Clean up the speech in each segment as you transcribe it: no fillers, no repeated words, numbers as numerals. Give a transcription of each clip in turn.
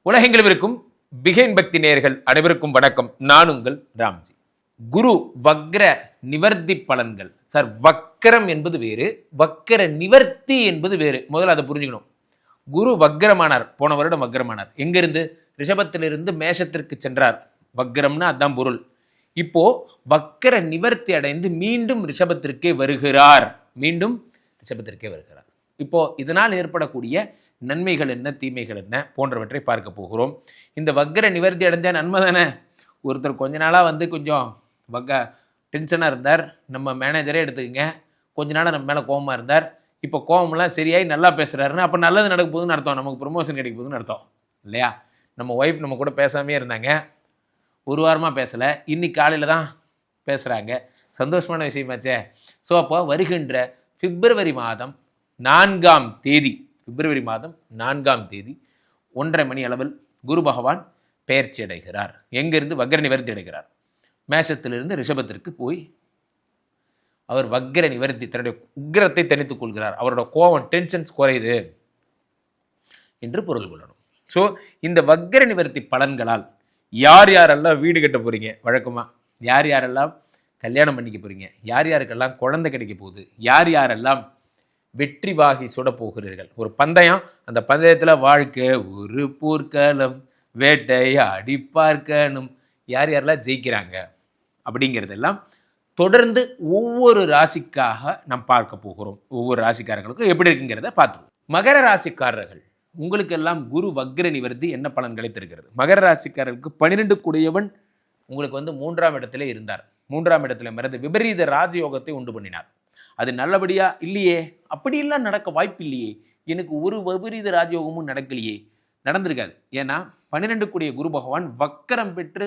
உலகெங்கிலும் இருக்கும் பிகைன் பக்தி நேயர்கள் அனைவருக்கும் வணக்கம். நான் உங்கள் ராம்ஜி. குரு வக்ர நிவர்த்தி பலன்கள். சார், வக்கரம் என்பது வேறு, வக்கர நிவர்த்தி என்பது வேறு. முதல்ல அதை புரிஞ்சுக்கணும். குரு வக்ரமானார், போன வருடம் வக்ரமானார். எங்கிருந்து? ரிஷபத்திலிருந்து மேஷத்திற்கு சென்றார். வக்ரம்னு அதான் பொருள். இப்போ வக்கர நிவர்த்தி அடைந்து மீண்டும் ரிஷபத்திற்கே வருகிறார். இப்போ இதனால் ஏற்படக்கூடிய நன்மைகள் என்ன, தீமைகள் என்ன போன்றவற்றை பார்க்க போகிறோம். இந்த வக்கர நிவர்த்தி அடைஞ்சா நன்மை தானே. ஒருத்தர் கொஞ்ச நாளாக கொஞ்சம் டென்ஷனாக இருந்தார். நம்ம மேனேஜரே எடுத்துக்கங்க, கொஞ்ச நாளாக நம்ம மேலே கோபமாக இருந்தார். இப்போ கோபம்லாம் சரியாகி நல்லா பேசுகிறாருன்னு அப்போ நல்லது நடக்க போகுதுன்னு அர்த்தம். நமக்கு ப்ரொமோஷன் கிடைக்க போகுதுன்னு அர்த்தம் இல்லையா? நம்ம ஒய்ஃப் நம்ம கூட பேசாமே இருந்தாங்க, ஒரு வாரமாக பேசலை, இன்னைக்கு காலையில் தான் பேசுகிறாங்க. சந்தோஷமான விஷயமாச்சே. ஸோ அப்போ வருகின்ற பிப்ரவரி மாதம் 4ஆம் தேதி 1:30 மணி அளவில் குரு பகவான் பெயர்ச்சி அடைகிறார். எங்கிருந்து? வக்ர நிவர்த்தி அடைகிறார். மேஷத்திலிருந்து ரிஷபத்திற்கு போய் அவர் வக்ர நிவர்த்தி, தன்னுடைய உக்கிரத்தை தனித்துக் கொள்கிறார். அவரோட கோபம், டென்ஷன்ஸ் குறையுது என்று பொருள் கொள்ளணும். ஸோ இந்த வக்ர நிவர்த்தி பலன்களால் யார் யாரெல்லாம் வீடு கட்ட போறீங்க, வழக்கமாக யார் யாரெல்லாம் கல்யாணம் பண்ணிக்க போறீங்க, யார் யாருக்கெல்லாம் குழந்தை கிடைக்க போகுது, யார் யாரெல்லாம் வெற்றி வாகி சுட போகிறீர்கள். ஒரு பந்தயம், அந்த பந்தயத்தில் வாழ்க்கை ஒரு போர்க்காலம் வேட்டையாடி பார்க்கணும், யார் யாரெல்லாம் ஜெயிக்கிறாங்க அப்படிங்கிறதெல்லாம் தொடர்ந்து ஒவ்வொரு ராசிக்காக நாம் பார்க்க போகிறோம். ஒவ்வொரு ராசிக்காரர்களுக்கும் எப்படி இருக்குங்கிறத பார்த்துருவோம். மகர ராசிக்காரர்கள், உங்களுக்கு எல்லாம் குரு வக்ர நிவர்த்தி என்ன பலன்களை தருகிறது? மகர ராசிக்காரர்களுக்கு 12 கூடியவன் உங்களுக்கு 3ஆம் இடத்திலே இருந்தார். 3ஆம் இடத்துல மறந்து விபரீத ராஜயோகத்தை உண்டு பண்ணினார். அது நல்லபடியா? இல்லையே. அப்படியெல்லாம் நடக்க வாய்ப்பு இல்லையே. எனக்கு ஒரு விபரீத ராஜயோகமும் நடக்கலையே. நடந்திருக்காது. ஏன்னா 12 கூடிய குரு பகவான் வக்கரம் பெற்று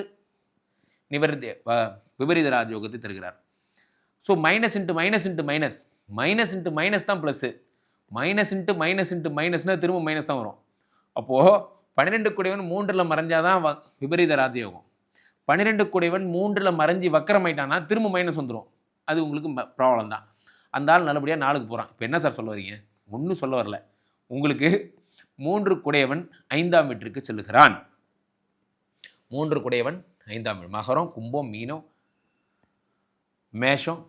நிவர்த்தி விபரீத ராஜயோகத்தை தருகிறார். So minus into minus into minus, minus into minus தான் plus, minus into minus into மைனஸ்னால் திரும்ப மைனஸ் தான் வரும். அப்போது 12 கூடியவன் 3ல் மறைஞ்சாதான் விபரீத ராஜயோகம். 12 கூடியவன் 3ல் மறைஞ்சி வக்கரமாயிட்டானா திரும்ப மைனஸ் வந்துடும். அது உங்களுக்கு ப்ராப்ளம் தான். அந்த ஆள் நல்லபடியாக 4க்கு போகிறான். இப்போ என்ன சார் சொல்ல வரீங்க? ஒன்றும் சொல்ல வரல. உங்களுக்கு 3 கூடையவன் 5ஆம் வீட்டிற்கு செல்லுகிறான். 3 கூடையவன் 5ஆம் வீடு, மகரம், கும்பம், மீனம், மேஷம்,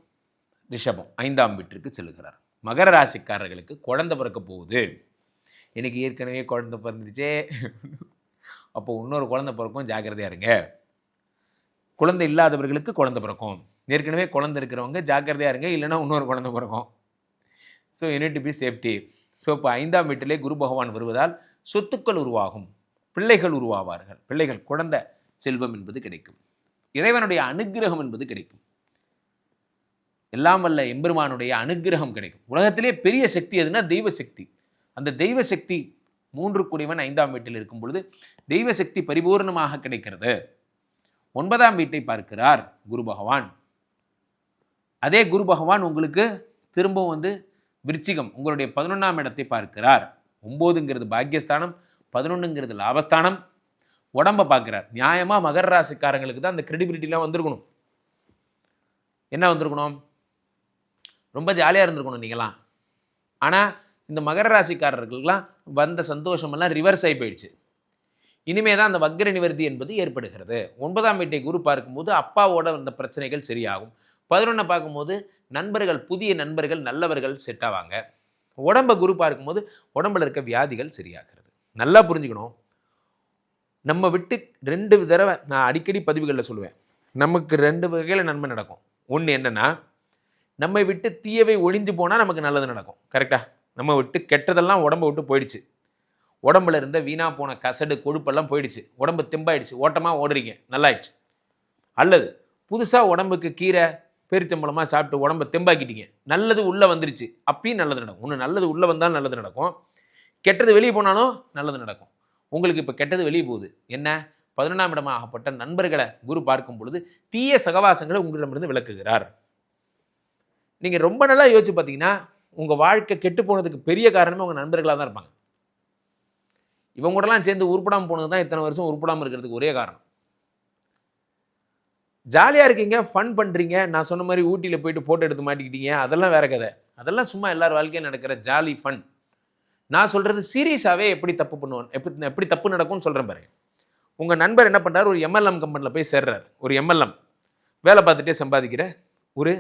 ரிஷபம் 5ஆம் வீட்டிற்கு செல்லுகிறார். மகர ராசிக்காரர்களுக்கு குழந்தை பிறக்க போகுது. எனக்கு ஏற்கனவே குழந்தை பிறந்துருச்சே, அப்போ இன்னொரு குழந்தை பிறக்கும், ஜாக்கிரதையாக இருங்க. குழந்தை இல்லாதவர்களுக்கு குழந்தை பிறக்கும். ஏற்கனவே குழந்தை இருக்கிறவங்க ஜாக்கிரதையாக இருங்க, இல்லைன்னா இன்னொரு குழந்தை பிறக்கும். So you need to be safety. So இப்போ 5ஆம் வீட்டிலே குரு பகவான் வருவதால் சொத்துக்கள் உருவாகும், பிள்ளைகள் உருவாவார்கள். பிள்ளைகள், குழந்தை செல்வம் என்பது கிடைக்கும், இறைவனுடைய அனுக்கிரகம் என்பது கிடைக்கும், எல்லாம் வல்ல எம்பெருமானுடைய அனுக்கிரகம் கிடைக்கும். உலகத்திலே பெரிய சக்தி எதுனா தெய்வ சக்தி. அந்த தெய்வ சக்தி 3 கூடியவன் 5ஆம் வீட்டில் இருக்கும் பொழுது தெய்வ சக்தி பரிபூர்ணமாக கிடைக்கிறது. 9ஆம் வீட்டை பார்க்கிறார் குரு பகவான். அதே குரு பகவான் உங்களுக்கு திரும்ப விருச்சிகம், உங்களுடைய 11ஆம் இடத்தை பார்க்கிறார். 9ங்கிறது பாக்கியஸ்தானம், 11ங்கிறது லாபஸ்தானம். உடம்பை பார்க்கிறார். நியாயமாக மகர ராசிக்காரங்களுக்கு தான் அந்த கிரெடிபிலிட்டிலாம் வந்திருக்கணும். என்ன வந்திருக்கணும்? ரொம்ப ஜாலியாக இருந்திருக்கணும் நீங்களாம். ஆனால் இந்த மகர ராசிக்காரர்களுக்கெல்லாம் வந்த சந்தோஷமெல்லாம் ரிவர்ஸ் ஆகி போயிடுச்சு. இனிமே தான் அந்த வக்ர நிவர்த்தி என்பது ஏற்படுகிறது. 9ஆம் வீட்டை குரு பார்க்கும்போது அப்பாவோட அந்த பிரச்சனைகள் சரியாகும். 11 பார்க்கும்போது நண்பர்கள், புதிய நண்பர்கள், நல்லவர்கள் செட் ஆவாங்க. உடம்பை குரு பார்க்கும்போது உடம்புல இருக்க வியாதிகள் சரியாகிறது. நல்லா புரிஞ்சுக்கணும். நம்ம விட்டு 2 தடவை, நான் அடிக்கடி பதிவுகளில் சொல்லுவேன், நமக்கு 2 வகையில் நன்மை நடக்கும். ஒன்று என்னென்னா, நம்மை விட்டு தீயவை ஒழிஞ்சு போனால் நமக்கு நல்லது நடக்கும். கரெக்டாக? நம்ம விட்டு கெட்டதெல்லாம் உடம்பை விட்டு போயிடுச்சு. உடம்புல இருந்த வீணாக போன கசடு கொழுப்பெல்லாம் போயிடுச்சு, உடம்பு தெம்பாயிடுச்சு, ஓட்டமாக ஓடுறீங்க, நல்லாயிடுச்சு. அல்லது புதுசாக உடம்புக்கு கீரை பேரிச்சம்பளமாக சாப்பிட்டு உடம்பை தெம்பாக்கிட்டீங்க, நல்லது உள்ளே வந்துருச்சு, அப்பயும் நல்லது நடக்கும். ஒன்று நல்லது உள்ளே வந்தாலும் நல்லது நடக்கும், கெட்டது வெளியே போனாலும் நல்லது நடக்கும். உங்களுக்கு இப்போ கெட்டது வெளியே போகுது. என்ன? 11ஆம் இடமாகப்பட்ட நண்பர்களை குரு பார்க்கும் பொழுது தீய சகவாசங்களை உங்களிடமிருந்து விளக்குகிறார். நீங்கள் ரொம்ப நல்லா யோசிச்சு பார்த்தீங்கன்னா உங்கள் வாழ்க்கை கெட்டு போனதுக்கு பெரிய காரணமே உங்கள் நண்பர்களாக தான் இருப்பாங்க. இவங்க கூடலாம் சேர்ந்து உருப்படாமல் போனது தான் இத்தனை வருஷம் உருப்படாமல் இருக்கிறதுக்கு ஒரே காரணம். ஜாலியாக இருக்கீங்க, ஃபன் பண்ணுறீங்க, நான் சொன்ன மாதிரி ஊட்டியில் போயிட்டு ஃபோட்டோ எடுத்து மாட்டிக்கிட்டீங்க, அதெல்லாம் வேற கதை. அதெல்லாம் சும்மா எல்லார் வாழ்க்கையும் நடக்கிற ஜாலி ஃபன். நான் சொல்றது சீரியஸாவே எப்படி தப்பு பண்ணுவோம், எப்படி தப்பு நடக்கும்னு சொல்றேன் பாருங்க. உங்க நண்பர் என்ன பண்றாரு, ஒரு எம்எல்எம் கம்பெனில போய் சேர்றாரு. ஒரு எம்எல்எம் வேலை பார்த்துட்டே சம்பாதிக்கிற ஒரு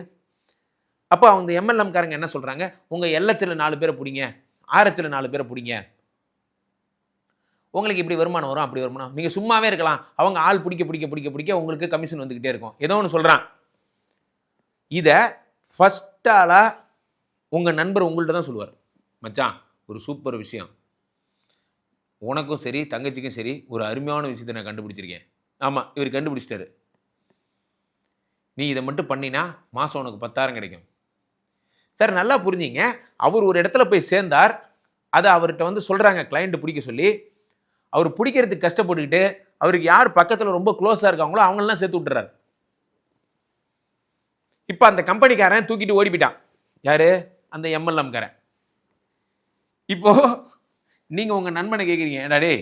அப்போ அவங்க எம்எல்எம் காரங்க என்ன சொல்றாங்க, உங்க எல்ஹெச்ல 4 பேரை பிடிங்க, ஆர்ஹெச்ல 4 பேரை பிடிங்க, உங்களுக்கு இப்படி வருமானம் வரும், அப்படி வருமானம். நீங்க சும்மாவே இருக்கலாம், அவங்க ஆள் பிடிக்க உங்களுக்கு கமிஷன் வந்துகிட்டே இருக்கும். ஏதோ ஒன்று சொல்றான். இத ஃபர்ஸ்ட் ஆளா உங்க நண்பர் உங்கள்ட்ட தான் சொல்லுவார். மச்சான் ஒரு சூப்பர் விஷயம், உனக்கும் சரி தங்கச்சிக்கும் சரி ஒரு அருமையான விஷயத்தை நான் கண்டுபிடிச்சிருக்கேன். ஆமா இவர் கண்டுபிடிச்சிட்டாரு, நீ இதை மட்டும் பண்ணினா மாசம் உனக்கு 10,000 கிடைக்கும். சார் நல்லா புரிஞ்சிங்க, அவர் ஒரு இடத்துல போய் சேர்ந்தார், அதை அவர்கிட்ட வந்து சொல்றாங்க கிளைண்ட் பிடிக்க சொல்லி, அவர் பிடிக்கிறதுக்கு கஷ்டப்பட்டுக்கிட்டு அவருக்கு யார் பக்கத்தில் ரொம்ப க்ளோஸாக இருக்காங்களோ அவங்களெல்லாம் சேர்த்து விட்டுறாரு. இப்போ அந்த கம்பெனிக்காரன் தூக்கிட்டு ஓடி போயிட்டான். யாரு? அந்த எம்எல்எம் காரன். இப்போ நீங்க உங்க நண்பனை கேட்குறீங்க, ஏடா டே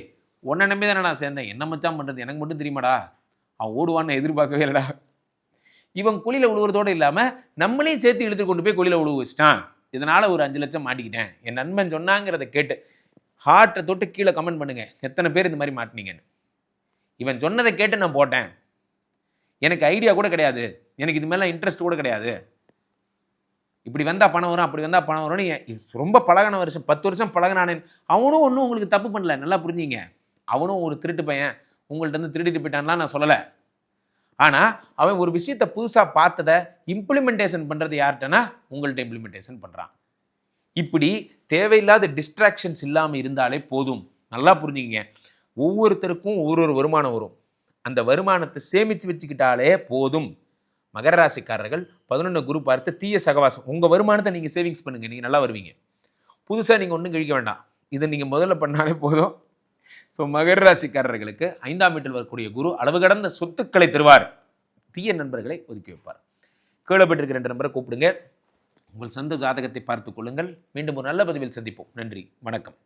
உன்னை நம்பி தானே நான் சேர்ந்தேன், என்ன மச்சான் பண்றது எனக்கு மட்டும் தெரியுமாடா, அவன் ஓடுவான்னு எதிர்பார்க்கவே இல்லடா. இவன் குழியில் விழுவுறதோடு இல்லாமல் நம்மளையும் சேர்த்து இழுத்து கொண்டு போய் குழியில் விழுவு வச்சிட்டான். இதனால் ஒரு 5 லட்சம் மாட்டிக்கிட்டேன். என் நண்பன் சொன்னாங்கிறத கேட்டு ஹார்ட்டை தொட்டு கீழே கமெண்ட் பண்ணுங்க, எத்தனை பேர் இந்த மாதிரி மாட்டினீங்கன்னு. இவன் சொன்னதை கேட்டு நான் போட்டேன், எனக்கு ஐடியா கூட கிடையாது, எனக்கு இது மேலே இன்ட்ரெஸ்ட் கூட கிடையாது, இப்படி வந்தால் பணம் வரும் அப்படி வந்தால் பணம் வரும்னு ரொம்ப பழகின வருஷம் 10 வருஷம் பழகினானே. அவனும் ஒன்றும் உங்களுக்கு தப்பு பண்ணல, நல்லா புரிஞ்சிங்க. அவனும் ஒரு திருட்டு பையன், உங்கள்கிட்ட இருந்து திருடிட்டு போயிட்டான்லாம் நான் சொல்லலை. ஆனால் அவன் ஒரு விஷயத்தை புதுசாக பார்த்ததை இம்ப்ளிமெண்டேஷன் பண்ணுறது யார்கிட்டனா உங்கள்கிட்ட இம்ப்ளிமெண்டேஷன் பண்ணுறான். இப்படி தேவையில்லாத டிஸ்ட்ராக்ஷன்ஸ் இல்லாமல் இருந்தாலே போதும். நல்லா புரிஞ்சுக்கிங்க, ஒவ்வொருத்தருக்கும் ஒவ்வொரு வருமானம் வரும், அந்த வருமானத்தை சேமித்து வச்சுக்கிட்டாலே போதும். மகர ராசிக்காரர்கள் 11 குரு பார்த்து தீய சகவாசம், உங்கள் வருமானத்தை நீங்கள் சேவிங்ஸ் பண்ணுங்கள், நீங்கள் நல்லா வருவீங்க. புதுசாக நீங்கள் ஒன்றும் கழிக்க வேண்டாம், இதை நீங்கள் முதல்ல பண்ணாலே போதும். ஸோ மகர ராசிக்காரர்களுக்கு 5ஆம் வீட்டில் வரக்கூடிய குரு அளவு கடந்த சொத்துக்களை தருவார், தீய நண்பர்களை ஒதுக்கி வைப்பார். கீழே பெற்றிருக்கிற 2 நம்பரை கூப்பிடுங்க, உங்கள் சொந்த ஜாதகத்தை பார்த்துக் கொள்ளுங்கள். மீண்டும் ஒரு நல்ல பதிவில் சந்திப்போம். நன்றி, வணக்கம்.